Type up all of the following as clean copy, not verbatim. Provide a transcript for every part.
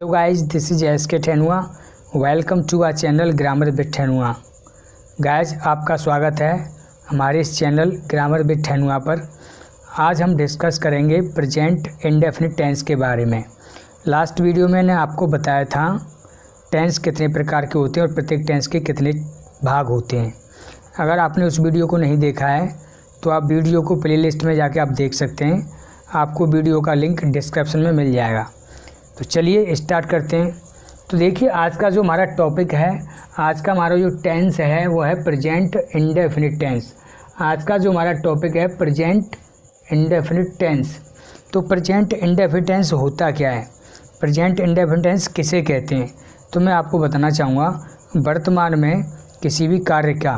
Hello guys, this is S K. Thenua. Welcome to our channel grammar with Thenua. Guys, आपका स्वागत है हमारे इस चैनल ग्रामर विद ठेनुआ पर। आज हम डिस्कस करेंगे प्रेजेंट इंडेफिनिट टेंस के बारे में। लास्ट वीडियो में मैंने आपको बताया था टेंस कितने प्रकार के होते हैं और प्रत्येक टेंस के कितने भाग होते हैं। अगर आपने उस वीडियो को नहीं देखा है तो आप वीडियो को प्लेलिस्ट में जाके आप देख सकते हैं। आपको वीडियो का लिंक डिस्क्रिप्शन में मिल जाएगा। तो चलिए स्टार्ट करते हैं। तो देखिए, आज का जो हमारा टॉपिक है, आज का हमारा जो टेंस है वो है प्रेजेंट इंडेफिनिट टेंस। आज का जो हमारा टॉपिक है प्रेजेंट इंडेफिनिट टेंस। तो प्रेजेंट इंडेफिनिट टेंस होता क्या है, प्रेजेंट इंडेफिनिट टेंस किसे कहते हैं, तो मैं आपको बताना चाहूँगा। वर्तमान में किसी भी कार्य का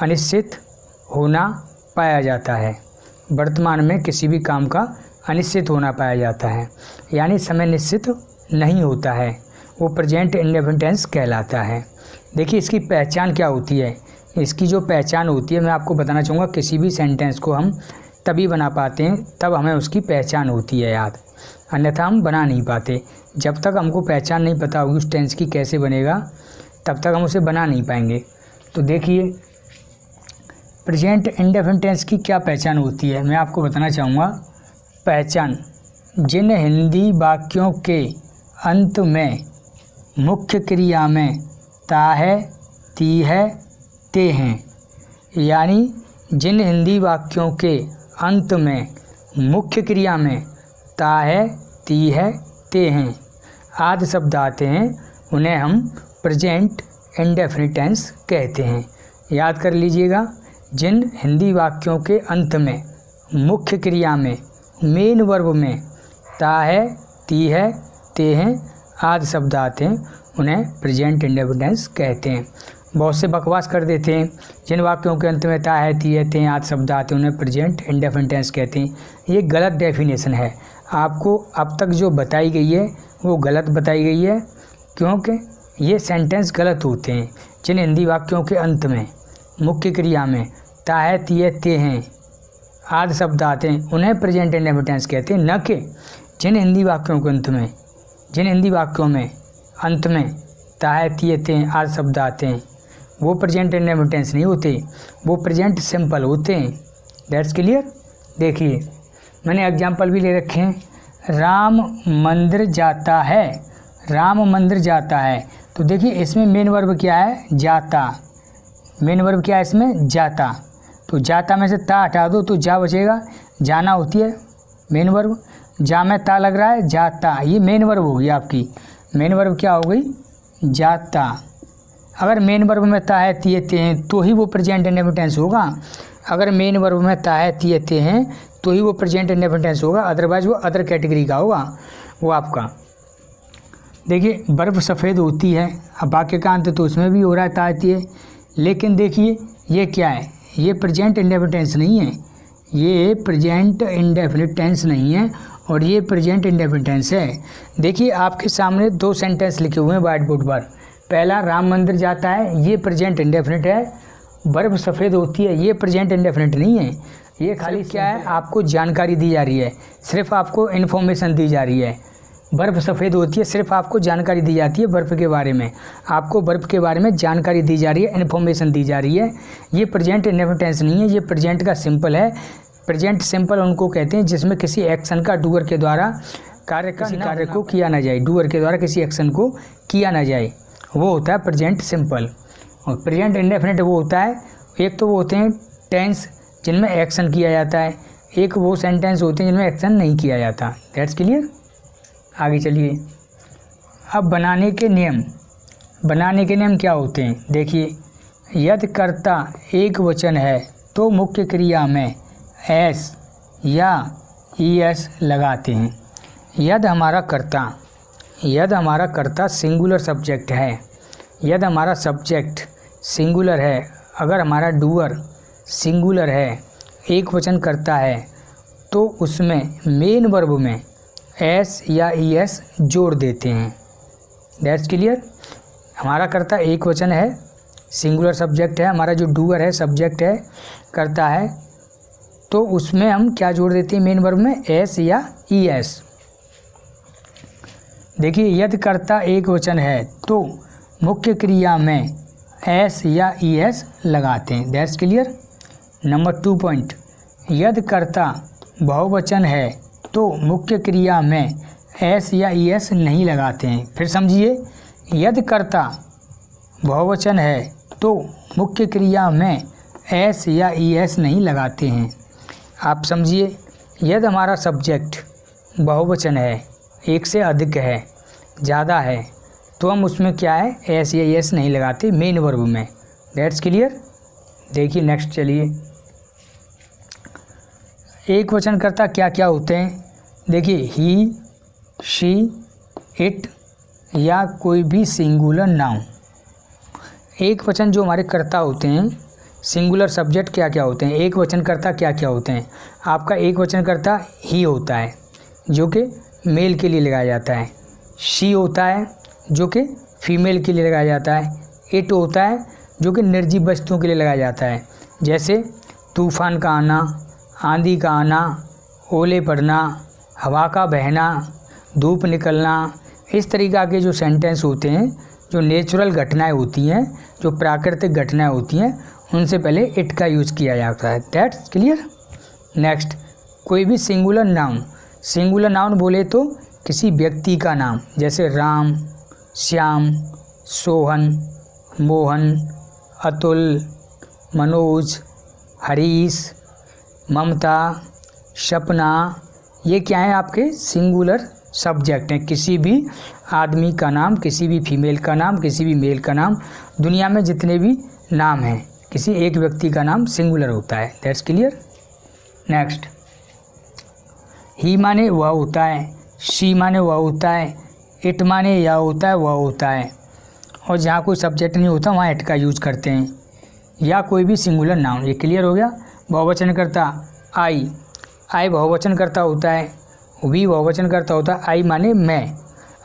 अनिश्चित होना पाया जाता है। वर्तमान में किसी भी काम का अनिश्चित होना पाया जाता है, यानी समय निश्चित नहीं होता है, वो प्रेजेंट इंडेफिनिट टेंस कहलाता है। देखिए, इसकी पहचान क्या होती है। इसकी जो पहचान होती है मैं आपको बताना चाहूँगा। किसी भी सेंटेंस को हम तभी बना पाते हैं तब हमें उसकी पहचान होती है याद, अन्यथा हम बना नहीं पाते। जब तक हमको पहचान नहीं पता होगी उस टेंस की कैसे बनेगा, तब तक हम उसे बना नहीं पाएंगे। तो देखिए, प्रेजेंट इंडेफिनिट टेंस की क्या पहचान होती है, मैं आपको बताना चाहूँगा। पहचान: जिन हिंदी वाक्यों के अंत में मुख्य क्रिया में ता है, ती है, ते हैं, यानी जिन हिंदी वाक्यों के अंत में मुख्य क्रिया में ता है, ती है, ते हैं आदि शब्द आते हैं, उन्हें हम प्रेजेंट इंडेफिनिट टेंस कहते हैं। याद कर लीजिएगा, जिन हिंदी वाक्यों के अंत में मुख्य क्रिया में मेन वर्ब में ता है, ती है, ते हैं आदि शब्द आते हैं, उन्हें प्रेजेंट इंडेफिनिट टेंस कहते हैं। बहुत से बकवास कर देते हैं, जिन वाक्यों के अंत में ता है, ती है, ते हैं आदि शब्द आते हैं, उन्हें प्रेजेंट इंडेफिनिट टेंस कहते हैं। ये गलत डेफिनेशन है। आपको अब तक जो बताई गई है वो गलत बताई गई है, क्योंकि ये सेंटेंस गलत होते हैं। जिन हिंदी वाक्यों के अंत में मुख्य क्रिया में ता है, ती है, ते हैं आदि शब्द आते हैं, उन्हें प्रेजेंट इंडेफिनिट टेंस कहते हैं। न कि जिन हिंदी वाक्यों के अंत में, जिन हिंदी वाक्यों में अंत में ता है, ती है, ते हैं आदि शब्द आते हैं, वो प्रेजेंट इंडेफिनिट टेंस नहीं होते, वो प्रेजेंट सिंपल होते हैं। That's clear. देखिए, मैंने एग्जाम्पल भी ले रखे हैं। राम मंदिर जाता है, राम मंदिर जाता है। तो देखिए, इसमें मेन वर्ब क्या है, जाता। मेन वर्ब क्या है इसमें, जाता। तो जाता में से ता हटा दो तो जा बचेगा, जाना होती है मेन वर्ब। जा में ता लग रहा है, जाता, ये मेन वर्ब होगी आपकी। मेन वर्ब क्या हो गई, जाता। अगर मेन वर्ब में ता है, ती है, ते हैं तो ही वो प्रेजेंट इंडेफिनिट टेंस होगा। अगर मेन वर्ब में ता है, ती है, ते हैं तो ही वो प्रेजेंट इंडेफिनिट टेंस होगा, अदरवाइज वो अदर कैटेगरी का होगा वो आपका। देखिए, बर्फ़ सफ़ेद होती है, अब वाक्य का अंत तो उसमें भी हो रहा है ता है, ती है, लेकिन देखिए ये क्या है, ये प्रेजेंट इंडेफिनिट टेंस नहीं है, ये प्रेजेंट इंडेफिनिट टेंस नहीं है और ये प्रेजेंट इंडेफिनिट टेंस है। देखिए, आपके सामने दो सेंटेंस लिखे हुए हैं व्हाइट बोर्ड पर। पहला, राम मंदिर जाता है, ये प्रेजेंट इंडेफिनिट है। बर्फ़ सफ़ेद होती है, ये प्रेजेंट इंडेफिनिट नहीं है। ये खाली क्या है, आपको जानकारी दी जा रही है, सिर्फ आपको इन्फॉर्मेशन दी जा रही है। बर्फ़ सफ़ेद होती है, सिर्फ आपको जानकारी दी जाती है बर्फ़ के बारे में, आपको बर्फ़ के बारे में जानकारी दी जा रही है, इन्फॉर्मेशन दी जा रही है। ये प्रेजेंट इंडेफिनिट टेंस नहीं है, ये प्रेजेंट का सिंपल है। प्रेजेंट सिंपल उनको कहते हैं जिसमें किसी एक्शन का डूअर के द्वारा कार्य को किया ना जाए, डूअर के द्वारा किसी एक्शन को किया ना जाए, वो होता है प्रेजेंट सिंपल। और प्रेजेंट इंडेफिनिट वो होता है, एक तो वो होते हैं टेंस जिनमें एक्शन किया जाता है, एक वो सेंटेंस होते हैं जिनमें एक्शन नहीं किया जाता। That's clear. आगे चलिए। अब बनाने के नियम, बनाने के नियम क्या होते हैं। देखिए, यदि कर्ता एक वचन है तो मुख्य क्रिया में एस या ईएस लगाते हैं। यदि हमारा कर्ता सिंगुलर सब्जेक्ट है, यदि हमारा सब्जेक्ट सिंगुलर है, अगर हमारा डूअर सिंगुलर है, एक वचन करता है, तो उसमें मेन वर्ब में एस या ईएस जोड़ देते हैं। That's clear. हमारा कर्ता एक वचन है, सिंगुलर सब्जेक्ट है, हमारा जो डूअर है सब्जेक्ट है, करता है, तो उसमें हम क्या जोड़ देते हैं मेन वर्ब में, एस या ईएस। देखिए यदि कर्ता एक वचन है तो मुख्य क्रिया में एस या ई एस लगाते हैं। That's clear. नंबर 2 पॉइंट, यदि कर्ता बहुवचन है तो मुख्य क्रिया में एस या ई एस नहीं लगाते हैं। फिर समझिए, यदि कर्ता बहुवचन है तो मुख्य क्रिया में एस या ई एस नहीं लगाते हैं। आप समझिए, यदि हमारा सब्जेक्ट बहुवचन है, एक से अधिक है, ज़्यादा है, तो हम उसमें क्या है, एस या ई एस नहीं लगाते मेन वर्ब में। That's clear. देखिए नेक्स्ट चलिए, एक वचनकर्ता क्या क्या होते हैं। देखिए ही, शी, इट या कोई भी सिंगुलर नाउन। एक वचन जो हमारे कर्ता होते हैं, सिंगुलर सब्जेक्ट क्या क्या होते हैं, एक वचनकर्ता क्या क्या होते हैं। आपका एक वचनकर्ता ही होता है जो कि मेल के लिए लगाया जाता है, शी होता है जो कि फीमेल के लिए लगाया जाता है, इट होता है जो कि निर्जीव वस्तुओं के लिए लगाया जाता है, जैसे तूफान का आना, आंधी का आना, ओले पड़ना, हवा का बहना, धूप निकलना। इस तरीक़ा के जो सेंटेंस होते हैं, जो नेचुरल घटनाएं होती हैं, जो प्राकृतिक घटनाएं होती हैं, उनसे पहले इट का यूज़ किया जाता है। That's clear. नेक्स्ट, कोई भी सिंगुलर नाउन। सिंगुलर नाउन बोले तो किसी व्यक्ति का नाम, जैसे राम, श्याम, सोहन, मोहन, अतुल, मनोज, हरीश, ममता, सपना, ये क्या है, आपके सिंगुलर सब्जेक्ट हैं। किसी भी आदमी का नाम, किसी भी फीमेल का नाम, किसी भी मेल का नाम, दुनिया में जितने भी नाम हैं, किसी एक व्यक्ति का नाम सिंगुलर होता है। That's clear. नेक्स्ट, ही माने वह होता है, शी माने वह होता है, इट माने यह होता है, वह होता है, और जहाँ कोई सब्जेक्ट नहीं होता वहाँ इट का यूज़ करते हैं, या कोई भी सिंगुलर नाउन। ये क्लियर हो गया। बहुवचन करता आई, आई बहुवचन करता होता है, वी बहुवचन करता होता है। आई माने मैं,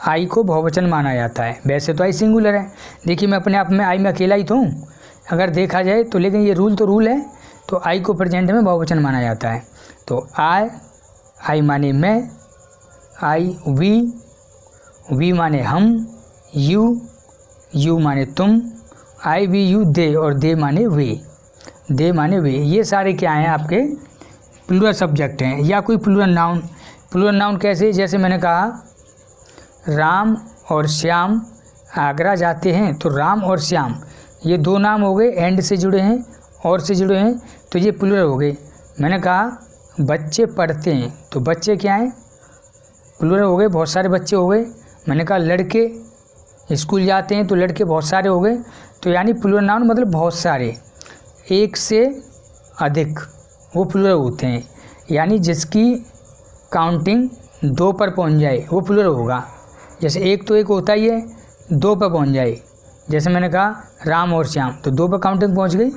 आई को बहुवचन माना जाता है, वैसे तो आई सिंगुलर है। देखिए मैं अपने आप में आई में अकेला ही तो हूँ अगर देखा जाए तो, लेकिन ये रूल तो रूल है, तो आई को प्रेजेंट में बहुवचन माना जाता है। तो आई माने मैं, आई वी माने हम, यू माने तुम, आई वी यू दे, और दे माने वे। ये सारे क्या हैं, आपके प्लूरल सब्जेक्ट हैं, या कोई प्लूरल नाउन। प्लूरल नाउन कैसे, जैसे मैंने कहा राम और श्याम आगरा जाते हैं, तो राम और श्याम ये दो नाम हो गए, एंड से जुड़े हैं, और से जुड़े हैं, तो ये प्लूरल हो गए। मैंने कहा बच्चे पढ़ते हैं, तो बच्चे क्या हैं, प्लूरल हो गए, बहुत सारे बच्चे हो गए। मैंने कहा लड़के स्कूल जाते हैं, तो लड़के बहुत सारे हो गए। तो यानी प्लूरल नाउन मतलब बहुत सारे, एक से अधिक, वो प्लूरल होते हैं। यानी जिसकी काउंटिंग 2 पर पहुंच जाए वो प्लूरल होगा। जैसे एक तो एक होता ही है, 2 पर पहुंच जाए, जैसे मैंने कहा राम और श्याम, तो 2 पर काउंटिंग पहुंच गई,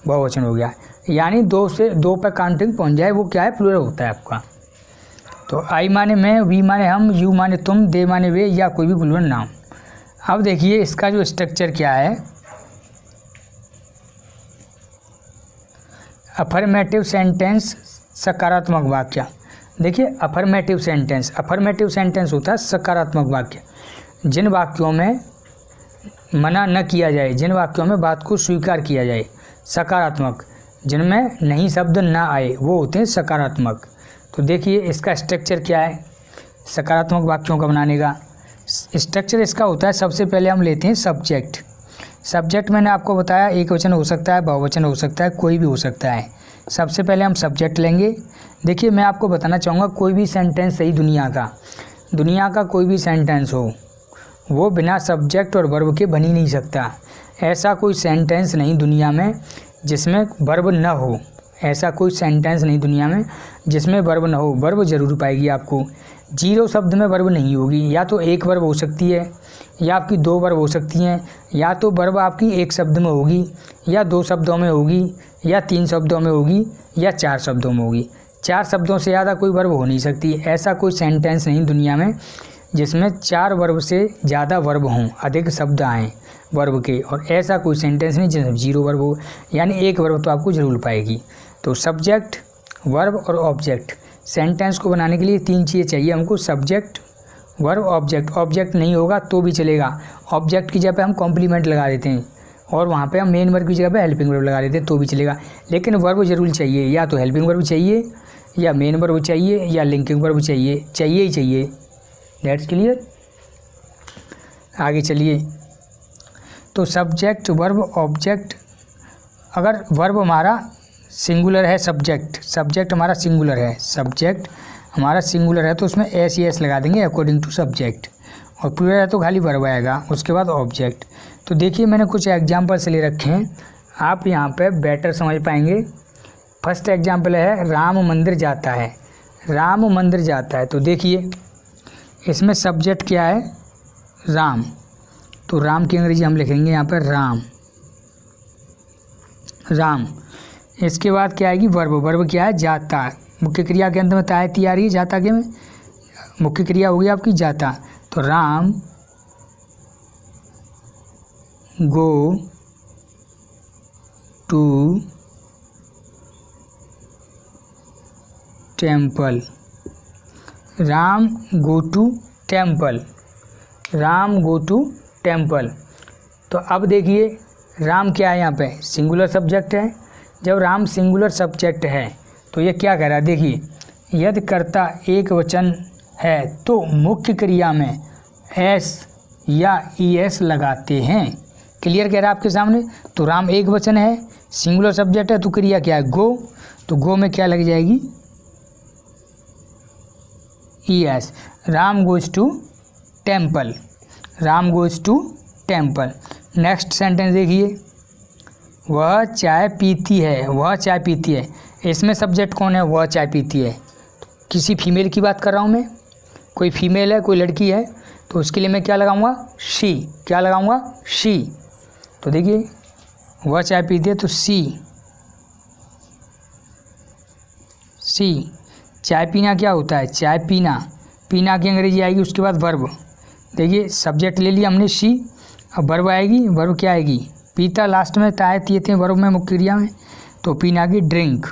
बहुवचन हो गया। यानी 2 से 2 पर काउंटिंग पहुंच जाए वो क्या है, प्लूरल होता है आपका। तो आई माने मैं, वी माने हम, यू माने तुम, दे माने वे, या कोई भी प्लूरल नाम। अब देखिए इसका जो स्ट्रक्चर क्या है, अफर्मेटिव सेंटेंस, सकारात्मक वाक्य। देखिए अफर्मेटिव सेंटेंस होता है सकारात्मक वाक्य, जिन वाक्यों में मना न किया जाए, जिन वाक्यों में बात को स्वीकार किया जाए, सकारात्मक, जिनमें नहीं शब्द ना आए, वो होते हैं सकारात्मक। तो देखिए इसका स्ट्रक्चर क्या है सकारात्मक वाक्यों का बनाने का। स्ट्रक्चर इसका होता है, सबसे पहले हम लेते हैं सब्जेक्ट मैंने आपको बताया एक वचन हो सकता है, बहुवचन हो सकता है, कोई भी हो सकता है। सबसे पहले हम सब्जेक्ट लेंगे। देखिए मैं आपको बताना चाहूँगा, कोई भी सेंटेंस सही दुनिया का कोई भी सेंटेंस हो, वो बिना सब्जेक्ट और वर्ब के बन ही नहीं सकता। ऐसा कोई सेंटेंस नहीं दुनिया में जिसमें वर्ब न हो, ऐसा कोई सेंटेंस नहीं दुनिया में जिसमें वर्ब न हो। वर्ब जरूर पाएगी आपको, 0 शब्द में वर्ब नहीं होगी। या तो एक वर्ब हो सकती है, या आपकी 2 वर्ब हो सकती हैं, या तो वर्ब आपकी 1 शब्द में होगी, या 2 शब्दों में होगी, या 3 शब्दों में होगी, या 4 शब्दों में होगी। 4 शब्दों से ज़्यादा कोई वर्ब हो नहीं सकती। ऐसा कोई सेंटेंस नहीं दुनिया में जिसमें 4 वर्ब से ज़्यादा वर्ब हों, अधिक शब्द आएँ वर्ब के, और ऐसा कोई सेंटेंस नहीं जिसमें 0 वर्ब हो। यानी एक वर्ब तो आपको जरूर पाएगी। तो सब्जेक्ट, वर्ब और ऑब्जेक्ट। सेंटेंस को बनाने के लिए 3 चीज़ें चाहिए हमको, सब्जेक्ट, वर्ब ऑब्जेक्ट, ऑब्जेक्ट नहीं होगा तो भी चलेगा, ऑब्जेक्ट की जगह पे हम कॉम्प्लीमेंट लगा देते हैं और वहाँ पे हम मेन वर्ब की जगह पे हेल्पिंग वर्ब लगा देते हैं तो भी चलेगा, लेकिन वर्ब जरूर चाहिए, या तो हेल्पिंग वर्ब चाहिए या मेन वर्ब चाहिए या लिंकिंग वर्ब चाहिए ही चाहिए। That's clear. आगे चलिए, तो सब्जेक्ट वर्ब ऑब्जेक्ट, अगर वर्ब हमारा सिंगुलर है, सब्जेक्ट हमारा सिंगुलर है, सब्जेक्ट हमारा सिंगुलर है तो उसमें एस या एस लगा देंगे अकॉर्डिंग टू सब्जेक्ट, और प्लूरल है तो खाली वर्ब आएगा, उसके बाद ऑब्जेक्ट। तो देखिए मैंने कुछ एग्जाम्पल्स ले रखे हैं, आप यहाँ पे बेटर समझ पाएंगे। फर्स्ट एग्जाम्पल है राम मंदिर जाता है, राम मंदिर जाता है। तो देखिए इसमें सब्जेक्ट क्या है, राम, तो राम की अंग्रेजी हम लिखेंगे यहाँ पर राम, राम। इसके बाद क्या आएगी वर्ब, वर्ब क्या है जाता, मुख्य क्रिया के अंत में तायती आ रही है, जाता के में मुख्य क्रिया होगी आपकी जाता। तो Ram go to temple, Ram go to temple, Ram go to temple. तो अब देखिए राम क्या है यहाँ पे, सिंगुलर सब्जेक्ट है। जब राम सिंगुलर सब्जेक्ट है तो ये क्या कह रहा है, देखिए यदि कर्ता एक वचन है तो मुख्य क्रिया में एस या ई एस लगाते हैं। क्लियर कह रहा है आपके सामने। तो राम एक वचन है, सिंगुलर सब्जेक्ट है, तो क्रिया क्या है गो, तो गो में क्या लग जाएगी E S. Ram goes to temple, Ram goes to temple. Next sentence देखिए, वह चाय पीती है, वह चाय पीती है। इसमें सब्जेक्ट कौन है, वह चाय पीती है। किसी फीमेल की बात कर रहा हूँ मैं, कोई फीमेल है, कोई लड़की है, तो उसके लिए मैं क्या लगाऊंगा शी, क्या लगाऊंगा शी। तो देखिए वह चाय पीती है तो सी, सी। चाय पीना क्या होता है, चाय पीना, पीना की अंग्रेजी आएगी उसके बाद वर्ब। देखिए सब्जेक्ट ले लिया हमने शी, अब वर्ब आएगी, वर्ब क्या आएगी पीता, लास्ट में ताय तिए थे वर्ब में मुख्य क्रिया में, तो पीना की drink,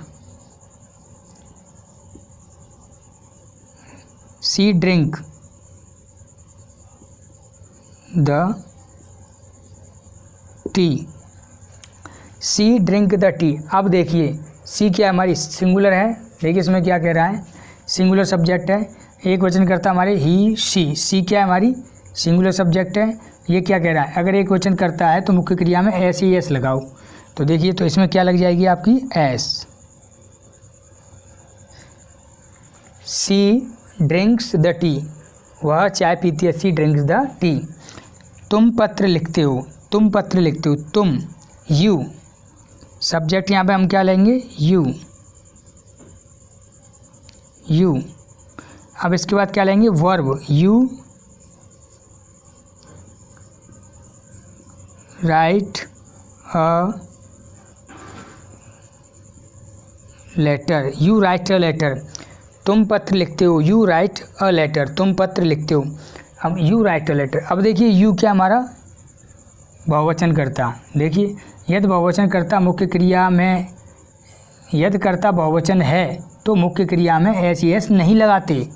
she drink the tea, she drink the tea. अब देखिए सी क्या हमारी सिंगुलर है, देखिए इसमें क्या कह रहा है, सिंगुलर सब्जेक्ट है, एक वचन करता हमारे ही शी, सी क्या है हमारी सिंगुलर सब्जेक्ट है। ये क्या कह रहा है, अगर एक वचन करता है तो मुख्य क्रिया में एस ही एस लगाओ। तो देखिए तो इसमें क्या लग जाएगी आपकी S. She drinks the tea, वह चाय पीती है, सी ड्रिंक्स द टी। तुम पत्र लिखते हो, तुम पत्र लिखते हो, तुम यू, सब्जेक्ट यहाँ पे हम क्या लेंगे यू, यू। अब इसके बाद क्या लेंगे verb, you write a letter, you write a letter. तुम पत्र लिखते हो, यू राइट अ लेटर, तुम पत्र लिखते हो। अब यू राइट अ लेटर, अब देखिए यू क्या हमारा बहुवचन करता, देखिए यदि बहुवचन करता मुख्य क्रिया में, यदि करता बहुवचन है तो मुख्य क्रिया में एस ई एस नहीं लगाते,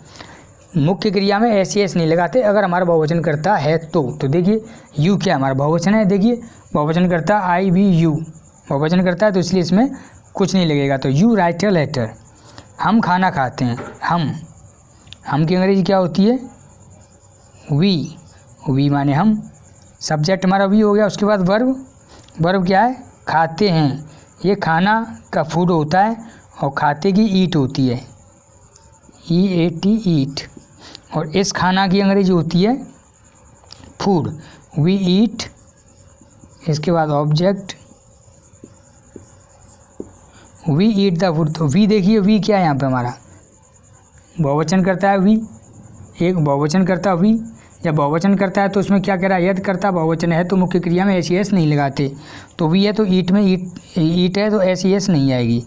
मुख्य क्रिया में एस ई एस नहीं लगाते अगर हमारा बहुवचन करता है तो देखिए यू क्या हमारा बहुवचन है, देखिए बहुवचन करता आई वी यू, बहुवचन करता है तो इसलिए इसमें कुछ नहीं लगेगा। तो यू राइट अ लेटर। हम खाना खाते हैं, हम की अंग्रेजी क्या होती है वी, वी माने हम, सब्जेक्ट हमारा वी हो गया। उसके बाद वर्ब, वर्ब क्या है खाते हैं, ये खाना का फूड होता है और खाते की ईट होती है, ई ए टी ईट, और इस खाना की अंग्रेजी होती है फूड, वी ईट। इसके बाद object we eat the food. तो वी देखिए वी क्या है यहाँ पे हमारा बहुवचन करता है वी, एक बहुवचन करता वी। जब बहुवचन करता है तो उसमें क्या कह रहा है, यदि करता बहुवचन है तो मुख्य क्रिया में एस ई एस नहीं लगाते। तो वी है तो ईट में ईट है तो एस ई एस नहीं आएगी।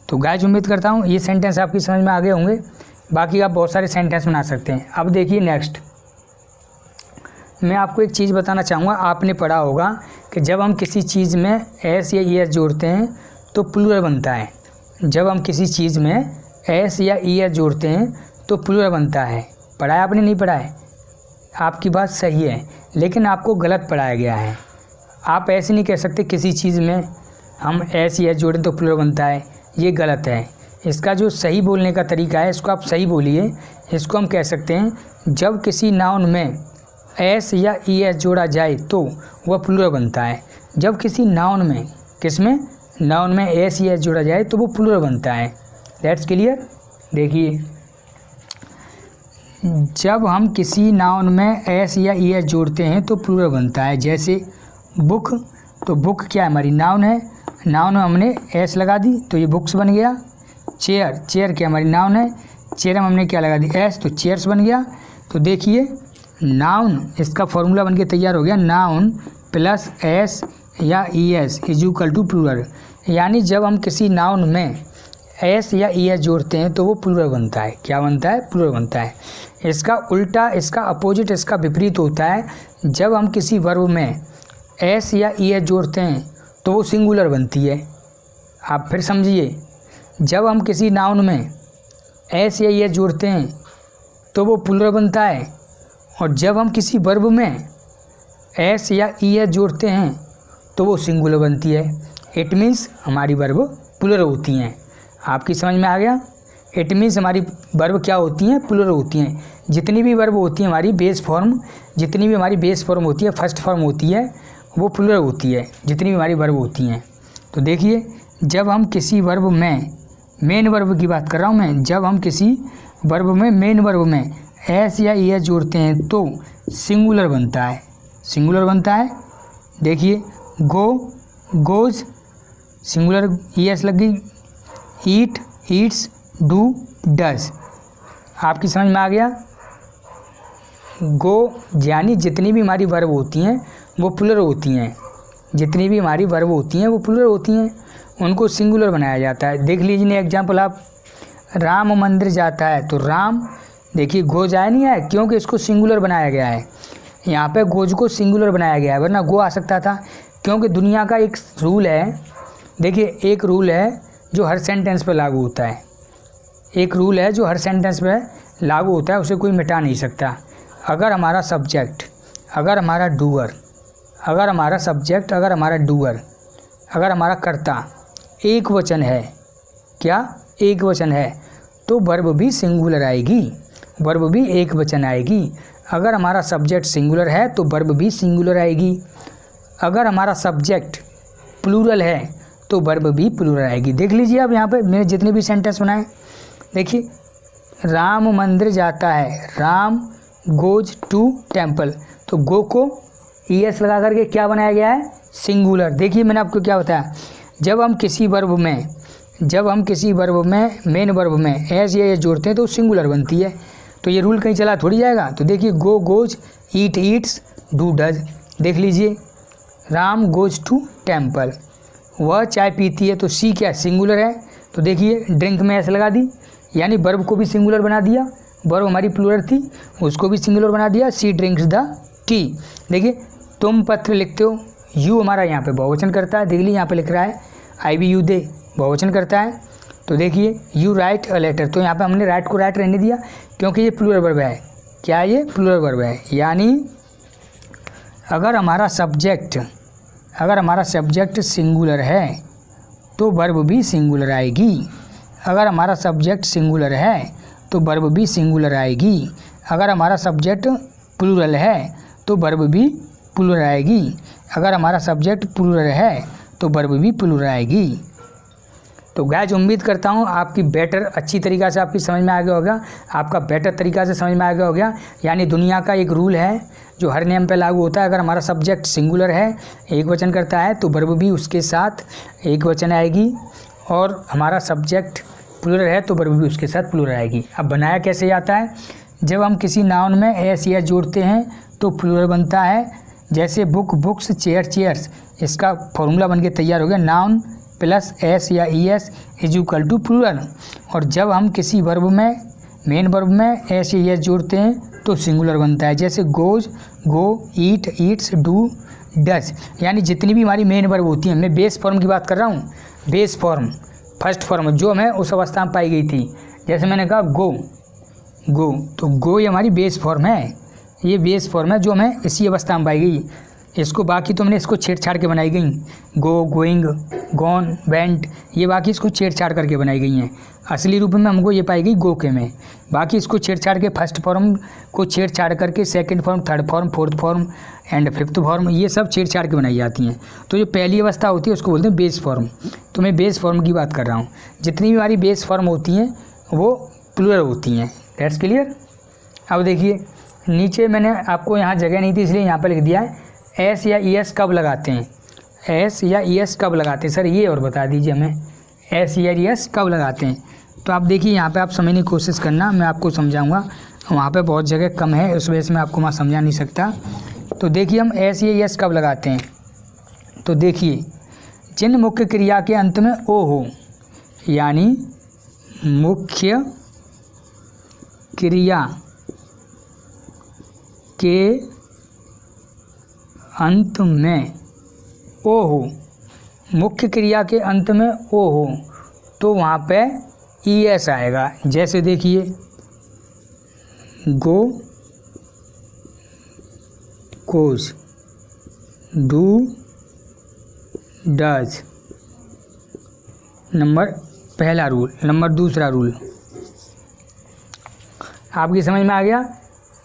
तो गाइस उम्मीद करता हूँ ये सेंटेंस आपकी समझ में आ गए होंगे, बाकी आप बहुत सारे सेंटेंस बना सकते हैं। अब देखिए नेक्स्ट, मैं आपको एक चीज़ बताना चाहूँगा। आपने पढ़ा होगा कि जब हम किसी चीज़ में एस या ई एस जोड़ते हैं तो प्लूरल बनता है। जब हम किसी चीज़ में एस या ई एस जोड़ते हैं तो प्लूरल बनता है। पढ़ा है आपने, नहीं पढ़ा है? आपकी बात सही है, लेकिन आपको गलत पढ़ाया गया है। आप ऐसे नहीं कह सकते किसी चीज़ में हम एस या जोड़ें तो प्लूरल बनता है, ये गलत है। इसका जो सही बोलने का तरीका है, इसको आप सही बोलिए। इसको हम कह सकते हैं जब किसी नाउन में एस या ई एस जोड़ा जाए तो वह प्लूरल बनता है। जब किसी नाउन में, किसमें, नाउन में एस या एस जोड़ा जाए तो वो प्लूरल बनता है। That's clear. देखिए, जब हम किसी नाउन में एस या ई एस जोड़ते हैं तो प्लूरल बनता है। जैसे बुक, तो बुक क्या है, हमारी नाउन है, नाउन में हमने एस लगा दी तो ये बुक्स बन गया। चेयर, चेयर क्या हमारी नाउन है, चेयर में हमने क्या लगा दी, एस, तो चेयर्स बन गया। तो देखिए नाउन, इसका फॉर्मूला बन के तैयार हो गया, नाउन प्लस एस या E S is equal to plural. यानी जब हम किसी नाउन में एस या ई एस जोड़ते हैं तो वो प्लूरल बनता है। क्या बनता है, प्लूरल बनता है। इसका उल्टा, इसका अपोजिट, इसका विपरीत होता है। जब हम किसी वर्ब में एस या ई एस जोड़ते हैं तो वो सिंगुलर बनती है। आप फिर समझिए, जब हम किसी नाउन में एस या ई एस जोड़ते हैं तो वो प्लूरल बनता है, और जब हम किसी वर्ब में एस या ई एस जोड़ते हैं तो वो सिंगुलर बनती है। इट मीन्स हमारी वर्ब प्लूरल होती हैं। आपकी समझ में आ गया। इट मीन्स हमारी वर्ब क्या होती हैं, प्लूरल होती हैं। जितनी भी वर्ब होती है हमारी बेस फॉर्म, जितनी भी हमारी बेस फॉर्म होती है, फर्स्ट फॉर्म होती है, वो प्लूरल होती है, जितनी भी हमारी वर्ब होती हैं। तो देखिए, जब हम किसी वर्ब में, मेन वर्ब की बात कर रहा हूँ मैं, जब हम किसी वर्ब में, मेन वर्ब में एस या ई एस जोड़ते हैं तो सिंगुलर बनता है, सिंगुलर बनता है। देखिए, गो, गोज, सिंगुलर ई एस लग गई। ईट, ईट्स, डू, डज। आपकी समझ में आ गया। गो यानी जितनी भी हमारी वर्ब होती हैं वो प्लूरल होती हैं, जितनी भी हमारी वर्ब होती हैं वो प्लूरल होती हैं, उनको सिंगुलर बनाया जाता है। देख लीजिए एग्जाम्पल, आप राम मंदिर जाता है तो राम, देखिए गोज आया नहीं है, क्योंकि इसको सिंगुलर बनाया गया है। यहाँ पे गोज को सिंगुलर बनाया गया है, वरना गो आ सकता था। क्योंकि दुनिया का एक रूल है, देखिए एक रूल है जो हर सेंटेंस पे लागू होता है, एक रूल है जो हर सेंटेंस पे लागू होता है, उसे कोई मिटा नहीं सकता। अगर हमारा सब्जेक्ट, अगर हमारा डूअर, अगर हमारा सब्जेक्ट, अगर हमारा डूअर, अगर हमारा कर्ता एक वचन है, क्या एक वचन है, तो वर्ब भी सिंगुलर आएगी, वर्ब भी एक वचन आएगी। अगर हमारा सब्जेक्ट सिंगुलर है तो वर्ब भी सिंगुलर आएगी। अगर हमारा सब्जेक्ट प्लूरल है तो वर्ब भी प्लूरल आएगी। देख लीजिए आप यहाँ पे मैंने जितने भी सेंटेंस बनाए, देखिए राम मंदिर जाता है, राम गोज टू टेम्पल, तो गो को ई एस लगा करके क्या बनाया गया है, सिंगुलर। देखिए मैंने आपको क्या बताया, जब हम किसी वर्ब में, जब हम किसी वर्ब में, मेन वर्ब में एस या एस जोड़ते हैं तो सिंगुलर बनती है। तो ये रूल कहीं चला थोड़ी जाएगा। तो देखिए गो goes, eat Yeats, do does. देख लीजिए राम गोज टू टेम्पल, वह चाय पीती है, तो सी क्या सिंगुलर है, तो देखिए ड्रिंक में एस लगा दी, यानी वर्ब को भी सिंगुलर बना दिया। वर्ब हमारी प्लूरल थी, उसको भी सिंगुलर बना दिया। सी ड्रिंक्स द टी। देखिए तुम पत्र लिखते हो, यू हमारा यहाँ पे बहुवचन करता है। देख लीजिए यहाँ पे लिख रहा है आई बी यू दे, बहुवचन करता है। तो देखिए यू राइट अ लेटर, तो यहाँ पे हमने राइट को राइट रहने दिया क्योंकि ये प्लूरल वर्ब है। क्या ये प्लूरल वर्ब है, यानी अगर हमारा सब्जेक्ट, अगर हमारा सब्जेक्ट सिंगुलर है तो वर्ब भी सिंगुलर आएगी। अगर हमारा सब्जेक्ट सिंगुलर है तो वर्ब भी सिंगुलर आएगी। अगर हमारा सब्जेक्ट प्लूरल है तो वर्ब भी प्लूरल आएगी। अगर हमारा सब्जेक्ट प्लूरल है तो वर्ब भी प्लूरल आएगी। तो गाइस उम्मीद करता हूँ आपकी बेटर, अच्छी तरीक़ा से आपकी समझ में आ गया होगा, आपका बेटर तरीक़ा से समझ में आ गया हो गया। यानी दुनिया का एक रूल है जो हर नियम पे लागू होता है। अगर हमारा सब्जेक्ट सिंगुलर है, एक वचन करता है, तो वर्ब भी उसके साथ एक वचन आएगी, और हमारा सब्जेक्ट प्लूरल है तो वर्ब भी उसके साथ प्लूरल आएगी। अब बनाया कैसे जाता है, जब हम किसी नाउन में एस या जोड़ते हैं तो प्लूरल बनता है। जैसे बुक बुक्स, चेयर चेयर्स, इसका फॉर्मूला बन के तैयार हो गया, नाउन प्लस एस या E S is equal to plural. और जब हम किसी वर्ब में, मेन वर्ब में एस या ई एस जोड़ते हैं तो सिंगुलर बनता है। जैसे goes, go, eat, Yeats, do, does. यानी जितनी भी हमारी मेन वर्ब होती हैं, मैं बेस फॉर्म की बात कर रहा हूँ, बेस फॉर्म, फर्स्ट फॉर्म जो हमें उस अवस्था में पाई गई थी। जैसे मैंने कहा गो, गो, तो गो ये हमारी बेस फॉर्म है। ये बेस फॉर्म है जो हमें इसी अवस्था में पाई गई। इसको बाकी तो हमने इसको छेड़छाड़ के बनाई गई, गो, गोइंग, गॉन, वेंट, ये बाकी इसको छेड़छाड़ करके बनाई गई हैं। असली रूप में हमको ये पाई गई गो के में। बाकी इसको छेड़छाड़ के फर्स्ट फॉर्म को छेड़छाड़ करके second form, third form, fourth form and fifth form, ये सब छेड़छाड़ के बनाई जाती हैं। तो जो पहली अवस्था होती है उसको बोलते हैं बेस फॉर्म। तो मैं बेस फॉर्म की बात कर रहा हूँ। जितनी भी हमारी बेस फॉर्म होती हैं वो प्लूरल होती हैं। That's clear. अब देखिए नीचे मैंने आपको यहाँ जगह नहीं थी इसलिए यहाँ पर लिख दिया है एस या ई एस कब लगाते हैं। एस या ई एस कब लगाते हैं सर, ये और बता दीजिए हमें, एस या ई एस कब लगाते हैं। तो आप देखिए यहाँ पे आप समझने की कोशिश करना, मैं आपको समझाऊंगा। वहाँ पे बहुत जगह कम है, उस वजह से मैं आपको वहाँ समझा नहीं सकता। तो देखिए हम एस या ई एस कब लगाते हैं। तो देखिए जिन मुख्य क्रिया के अंत में ओ हो, यानी मुख्य क्रिया के अंत में ओ हो, मुख्य क्रिया के अंत में ओ हो तो वहाँ पे ई एस आएगा। जैसे देखिए गो, गोज, डू, डज, नंबर पहला रूल। नंबर दूसरा रूल आपकी समझ में आ गया।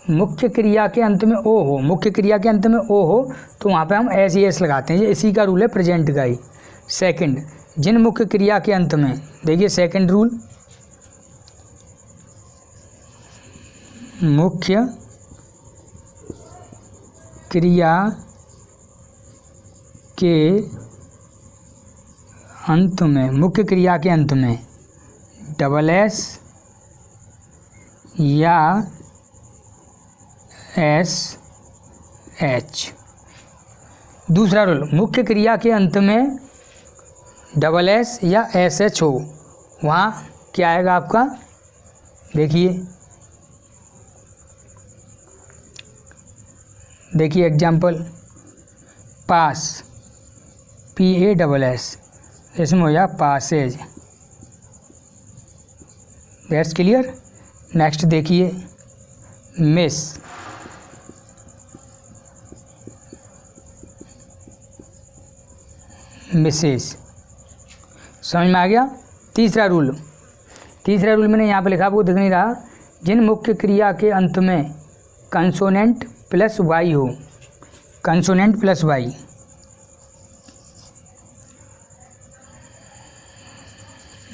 मुख्य क्रिया के अंत में ओ हो, मुख्य क्रिया के अंत में ओ हो तो वहाँ पे हम एस ई एस लगाते हैं। ये इसी का रूल है प्रेजेंट का ही। सेकंड, जिन मुख्य क्रिया के अंत में, देखिए सेकंड रूल, मुख्य क्रिया के अंत में, मुख्य क्रिया के अंत में डबल एस या एस एच। दूसरा रूल, मुख्य क्रिया के अंत में डबल एस या एस एच हो, वहाँ क्या आएगा आपका, देखिए example, pass, P A double S, इसमें हो जाए पासेज। That's clear. नेक्स्ट देखिए मिस, मिसेस। समझ में आ गया। तीसरा रूल, तीसरा रूल मैंने यहाँ पे लिखा, आपको दिख नहीं रहा। जिन मुख्य क्रिया के अंत में कंसोनेंट प्लस वाई हो, कंसोनेंट प्लस वाई,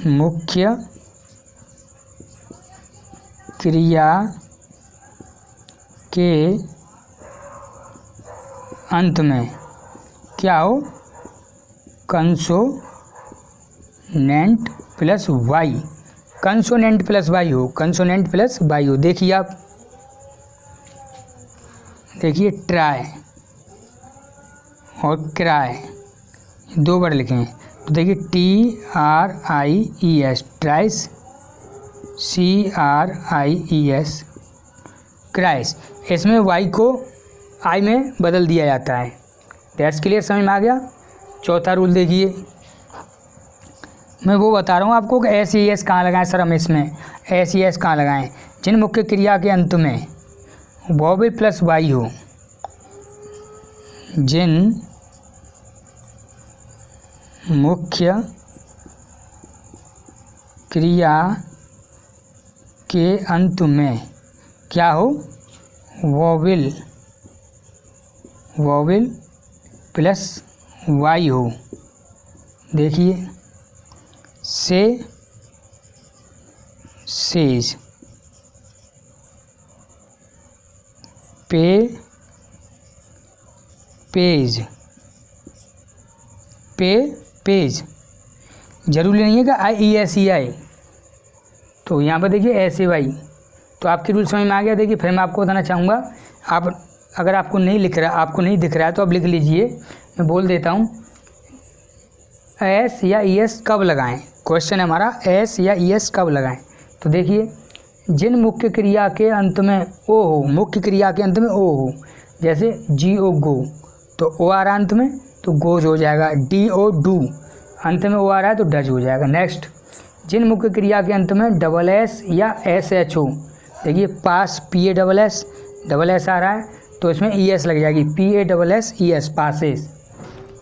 मुख्य क्रिया के अंत में क्या हो, consonant plus Y, consonant plus Y हो, कंसोनेंट प्लस वाई हो। देखिए आप, देखिए ट्राई और क्राई, दो वर्ड लिखे हैं। तो देखिए T R I E S, tries, C R I E S, cries. इसमें वाई को आई में बदल दिया जाता है। दैट्स क्लियर, समझ में आ गया। चौथा रूल देखिए, मैं वो बता रहा हूँ आपको कि एस ई एस कहाँ लगाएं सर, हम इसमें एस ई एस कहाँ लगाएं। जिन मुख्य क्रिया के अंत में वॉवेल प्लस वाई हो, जिन मुख्य क्रिया के अंत में क्या हो, वॉवेल, वॉवेल प्लस वाई हो। देखिए से, सेज, पे, पेज, पे, पेज। जरूरी नहीं है कि आई ई एस ई आई, तो यहाँ पर देखिए एस ए वाई। तो आपकी रूल समझ में आ गया। देखिए फिर मैं आपको बताना चाहूँगा, आप अगर आपको नहीं लिख रहा, आपको नहीं दिख रहा है तो आप लिख लीजिए, मैं बोल देता हूँ। एस या ई एस कब लगाएं, क्वेश्चन है हमारा, एस या ई एस कब लगाएं। तो देखिए जिन मुख्य क्रिया के अंत में ओ हो, मुख्य क्रिया के अंत में ओ हो, जैसे जी ओ गो, तो ओ आ रहा अंत में तो गोज हो जाएगा। डी ओ डू, अंत में ओ आ रहा है तो डज हो जाएगा। नेक्स्ट, जिन मुख्य क्रिया के अंत में डबल एस या एस एच हो, देखिए pass, P A double S, double S आ रहा है तो इसमें ई एस लग जाएगी, PASSES पासेस।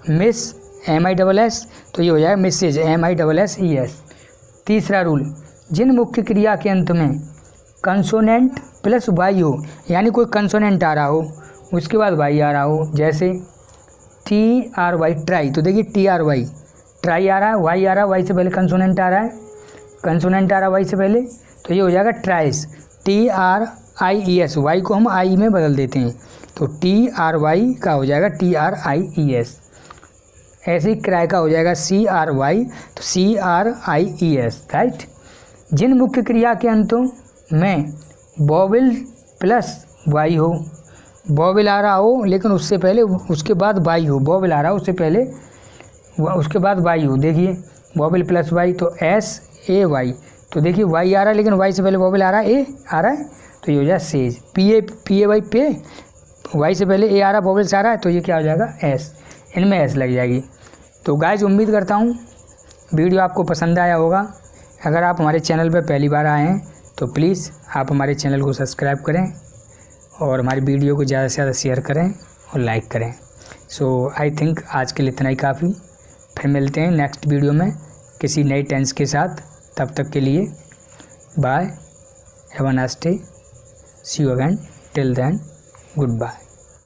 मिस MISS तो ये हो जाएगा मिसेज, MISSES। तीसरा रूल, जिन मुख्य क्रिया के अंत में कंसोनेंट प्लस वाई हो, यानी कोई कंसोनेंट आ रहा हो उसके बाद वाई आ रहा हो, जैसे TRY ट्राई, तो देखिए TRY ट्राई आ रहा है, वाई आ रहा है, वाई से पहले कंसोनेंट आ रहा है, कंसोनेंट आ रहा है वाई से पहले, तो ये हो जाएगा ट्राइस, TRIES, वाई को हम आई में बदल देते हैं तो TRY का हो जाएगा TRIES। ऐसे ही क्राई का हो जाएगा CRY तो CRIES, राइट। जिन मुख्य क्रिया के अंतों में वोवेल प्लस वाई हो, वोवेल आ रहा हो लेकिन उससे पहले उसके बाद वाई हो, वोवेल आ रहा हो उससे पहले उसके बाद वाई हो, देखिए वोवेल प्लस वाई तो SAY, तो देखिए वाई आ रहा है लेकिन वाई से पहले वोवेल आ रहा है, ए आ रहा है, तो ये हो जाएगा सेज। PAY पे, वाई से पहले ए आ रहा है, वोवेल से आ रहा है, तो ये क्या हो जाएगा एस, इनमें एस लग जाएगी। तो गाइज उम्मीद करता हूँ वीडियो आपको पसंद आया होगा। अगर आप हमारे चैनल पर पहली बार आए हैं तो प्लीज़ आप हमारे चैनल को सब्सक्राइब करें और हमारी वीडियो को ज़्यादा से ज़्यादा शेयर करें और लाइक करें। सो आई थिंक आज के लिए इतना ही काफ़ी। फिर मिलते हैं नेक्स्ट वीडियो में किसी नई टेंस के साथ। तब तक के लिए bye, have a nice day, see you again, till then good bye.